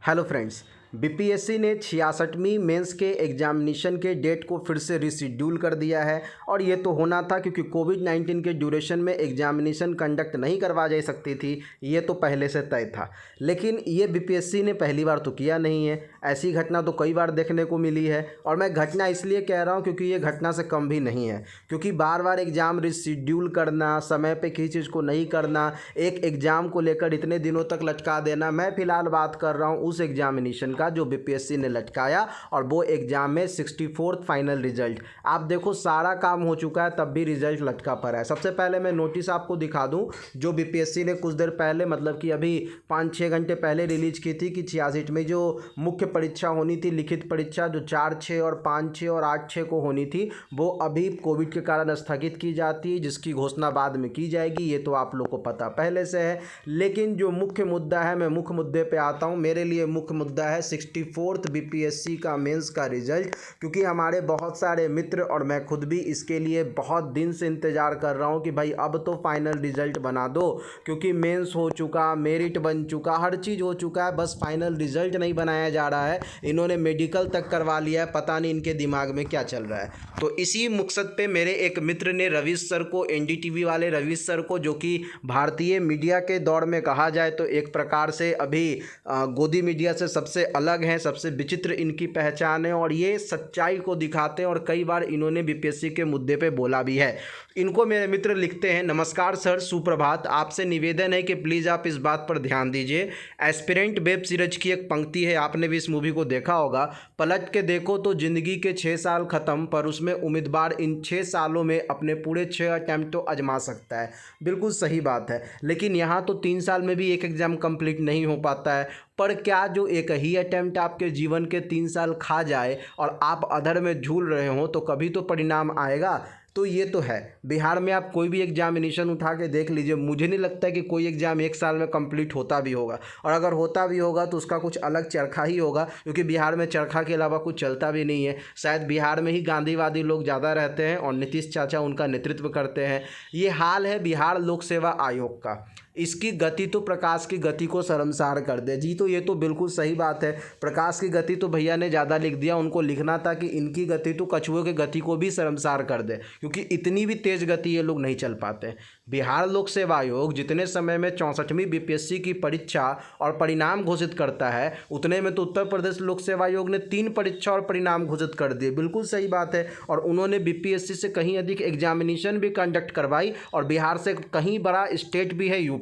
Hello friends. BPSC ने 66वीं mains के examination के डेट को फिर से रिशेड्यूल कर दिया है और ये तो होना था क्योंकि कोविड-19 के ड्यूरेशन में एग्जामिनेशन कंडक्ट नहीं करवा जा सकती थी, ये तो पहले से तय था। लेकिन ये बीपीएससी ने पहली बार तो किया नहीं है, ऐसी घटना तो कई बार देखने को मिली है। और मैं घटना इसलिए कह रहा हूँ क्योंकि ये घटना से कम भी नहीं है, क्योंकि बार बार एग्ज़ाम रिशेड्यूल करना, समय पे किसी चीज़ को नहीं करना, एक एग्ज़ाम को लेकर इतने दिनों तक लटका देना। मैं फ़िलहाल बात कर रहा हूँ उस एग्जामिनेशन का जो बीपीएससी ने लटकाया, और वो एग्ज़ाम में 64th फाइनल रिजल्ट। आप देखो सारा काम हो चुका है तब भी रिजल्ट लटका पड़ा है। सबसे पहले मैं नोटिस आपको दिखा दूं जो बीपीएससी ने कुछ देर पहले, मतलब कि अभी 5-6 घंटे पहले रिलीज की थी कि 66 में जो मुख्य परीक्षा होनी थी, लिखित परीक्षा जो 4-6 और 5-6 और 8-6 को होनी थी, वो अभी कोविड के कारण स्थगित की जाती है, जिसकी घोषणा बाद में की जाएगी। ये तो आप लोग को पता पहले से है। लेकिन जो मुख्य मुद्दा है, मैं मुख्य मुद्दे पे आता हूँ। मेरे लिए मुख्य मुद्दा है 64th बीपीएससी का मेंस का रिजल्ट, क्योंकि हमारे बहुत सारे मित्र और मैं खुद भी इसके लिए बहुत दिन से इंतज़ार कर रहा हूँ कि भाई अब तो फाइनल रिजल्ट बना दो, क्योंकि मेंस हो चुका, मेरिट बन चुका, हर चीज़ हो चुका है, बस फाइनल रिजल्ट नहीं बनाया जा रहा है। इन्होंने मेडिकल तक करवा लिया है, पता नहीं इनके दिमाग में क्या चल रहा है। तो इसी मकसद पे मेरे एक मित्र ने रवीश सर को, एनडीटीवी वाले रवीश सर को, जो कि भारतीय मीडिया के दौर में कहा जाए तो एक प्रकार से अभी गोदी मीडिया से सबसे अलग हैं, सबसे विचित्र इनकी पहचान है, और ये सच्चाई को दिखाते हैं। और कई बार इन्होंने बीपीएससी के मुद्दे पे बोला भी है। इनको मेरे मित्र लिखते हैं, नमस्कार सर, सुप्रभात। आपसे निवेदन है कि प्लीज़ आप इस बात पर ध्यान दीजिए। एस्पिरेंट वेब सीरीज की एक पंक्ति है, आपने भी इस मूवी को देखा होगा, पलट के देखो तो ज़िंदगी के 6 साल ख़त्म, पर उसमें उम्मीदवार इन 6 सालों में अपने पूरे 6 अटैम्प्ट तो आजमा सकता है। बिल्कुल सही बात है, लेकिन यहाँ तो 3 साल में भी एक एग्ज़ाम कंप्लीट नहीं हो पाता है। पर क्या जो एक ही अटैम्प्ट आपके जीवन के 3 साल खा जाए और आप अधर में झूल रहे हो, तो कभी तो परिणाम आएगा। तो ये तो है, बिहार में आप कोई भी एग्जामिनेशन उठा के देख लीजिए, मुझे नहीं लगता है कि कोई एग्ज़ाम 1 साल में कंप्लीट होता भी होगा, और अगर होता भी होगा तो उसका कुछ अलग चरखा ही होगा, क्योंकि बिहार में चरखा के अलावा कुछ चलता भी नहीं है। शायद बिहार में ही गांधीवादी लोग ज़्यादा रहते हैं और नीतीश चाचा उनका नेतृत्व करते हैं। ये हाल है बिहार लोक सेवा आयोग का। इसकी गति तो प्रकाश की गति को शर्मसार कर दे जी। तो ये तो बिल्कुल सही बात है, प्रकाश की गति तो भैया ने ज़्यादा लिख दिया। उनको लिखना था कि इनकी गति तो कछुए की गति को भी शर्मसार कर दे, क्योंकि इतनी भी तेज़ गति ये लोग नहीं चल पाते। बिहार लोक सेवा आयोग जितने समय में 64वीं बीपीएससी की परीक्षा और परिणाम घोषित करता है, उतने में तो उत्तर प्रदेश लोक सेवा आयोग ने 3 परीक्षा और परिणाम घोषित कर दिए। बिल्कुल सही बात है। और उन्होंने बीपीएससी से कहीं अधिक एग्जामिनेशन भी कंडक्ट करवाई, और बिहार से कहीं बड़ा स्टेट भी है यूपी।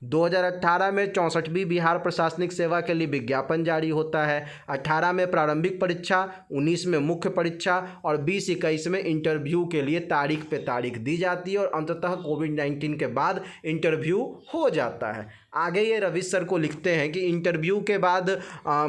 2018 में 64वीं बिहार प्रशासनिक सेवा के लिए विज्ञापन जारी होता है। 18 में प्रारंभिक परीक्षा, 19 में मुख्य परीक्षा और 20-21 में इंटरव्यू के लिए तारीख पे तारीख दी जाती है, और अंततः कोविड-19 के बाद इंटरव्यू हो जाता है। आगे ये रवीश सर को लिखते हैं कि इंटरव्यू के बाद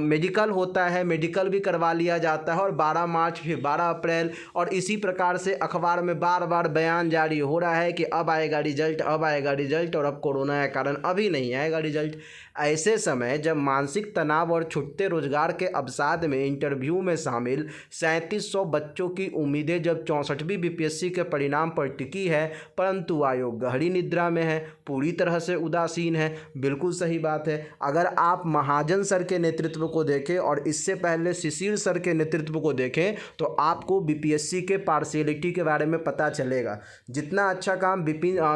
मेडिकल होता है, मेडिकल भी करवा लिया जाता है, और 12 मार्च फिर 12 अप्रैल, और इसी प्रकार से अखबार में बार बार बयान जारी हो रहा है कि अब आएगा रिजल्ट, अब आएगा रिजल्ट, और अब कोरोना के कारण अभी नहीं आएगा रिजल्ट। ऐसे समय जब मानसिक तनाव और छुटते रोजगार के अवसाद में इंटरव्यू में शामिल 3700 बच्चों की उम्मीदें जब 64वीं बीपीएससी के परिणाम पर टिकी है, परंतु आयोग गहरी निद्रा में है, पूरी तरह से उदासीन है। बिल्कुल सही बात है। अगर आप महाजन सर के नेतृत्व को देखें और इससे पहले शिशिर सर के नेतृत्व को देखें, तो आपको बीपीएससी के पार्शियलिटी के बारे में पता चलेगा। जितना अच्छा काम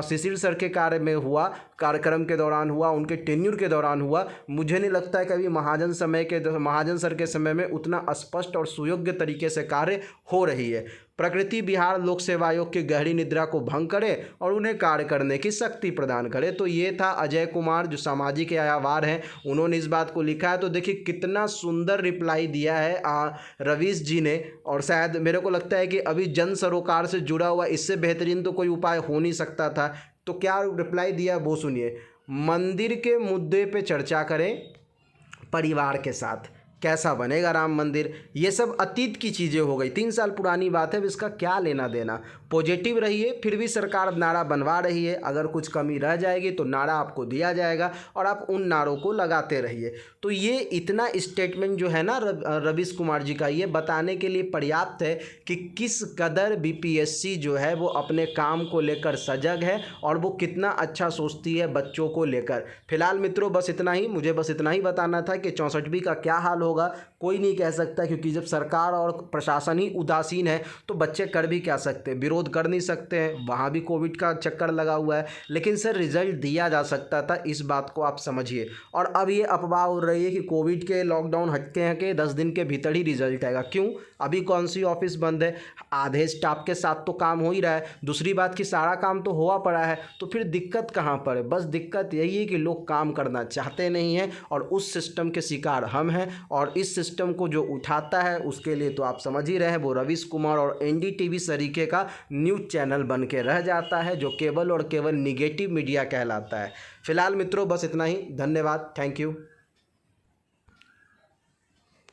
शिशिर सर के कार्य में हुआ, कार्यक्रम के दौरान हुआ, उनके टेन्यूर के दौरान हुआ, मुझे नहीं लगता है कभी महाजन सर के समय में उतना स्पष्ट और सुयोग्य तरीके से कार्य हो रही है। प्रकृति बिहार लोक सेवा आयोग की गहरी निद्रा को भंग करे और उन्हें कार्य करने की शक्ति प्रदान करे। तो ये था अजय कुमार, जो सामाजिक आयावार हैं, उन्होंने इस बात को लिखा है। तो देखिए कितना सुंदर रिप्लाई दिया है रवीश जी ने, और शायद मेरे को लगता है कि अभी जन सरोकार से जुड़ा हुआ इससे बेहतरीन तो कोई उपाय हो नहीं सकता था। तो क्या रिप्लाई दिया वो सुनिए। मंदिर के मुद्दे पे चर्चा करें परिवार के साथ, कैसा बनेगा राम मंदिर, ये सब अतीत की चीज़ें हो गई, 3 साल पुरानी बात है, अब इसका क्या लेना देना। पॉजिटिव रहिए, फिर भी सरकार नारा बनवा रही है, अगर कुछ कमी रह जाएगी तो नारा आपको दिया जाएगा और आप उन नारों को लगाते रहिए। तो ये इतना स्टेटमेंट जो है ना रवीश कुमार जी का, ये बताने के लिए पर्याप्त है कि किस कदर बीपीएससी जो है वो अपने काम को लेकर सजग है और वो कितना अच्छा सोचती है बच्चों को लेकर। फिलहाल मित्रों बस इतना ही, मुझे बस इतना ही बताना था कि 64वीं का क्या हाल होगा कोई नहीं कह सकता, क्योंकि जब सरकार और प्रशासन ही उदासीन है तो बच्चे कर भी क्या सकते हैं, विरोध कर नहीं सकते हैं, वहाँ भी कोविड का चक्कर लगा हुआ है। लेकिन सर रिजल्ट दिया जा सकता था, इस बात को आप समझिए। और अब ये अफवाह हो रही है कि कोविड के लॉकडाउन हटके 10 दिन के भीतर ही रिजल्ट आएगा। क्यों? अभी कौन सी ऑफिस बंद है, आधे स्टाफ के साथ तो काम हो ही रहा है, दूसरी बात कि सारा काम तो हुआ पड़ा है, तो फिर दिक्कत कहाँ पर है? बस दिक्कत यही है कि लोग काम करना चाहते नहीं हैं और उस सिस्टम के शिकार हम हैं। और इस सिस्टम को जो उठाता है उसके लिए तो आप समझ ही रहे हैं, वो रवीश कुमार और एनडीटीवी तरीके का न्यूज़ चैनल बन के रह जाता है, जो केवल और केवल निगेटिव मीडिया कहलाता है। फिलहाल मित्रों बस इतना ही, धन्यवाद, थैंक यू।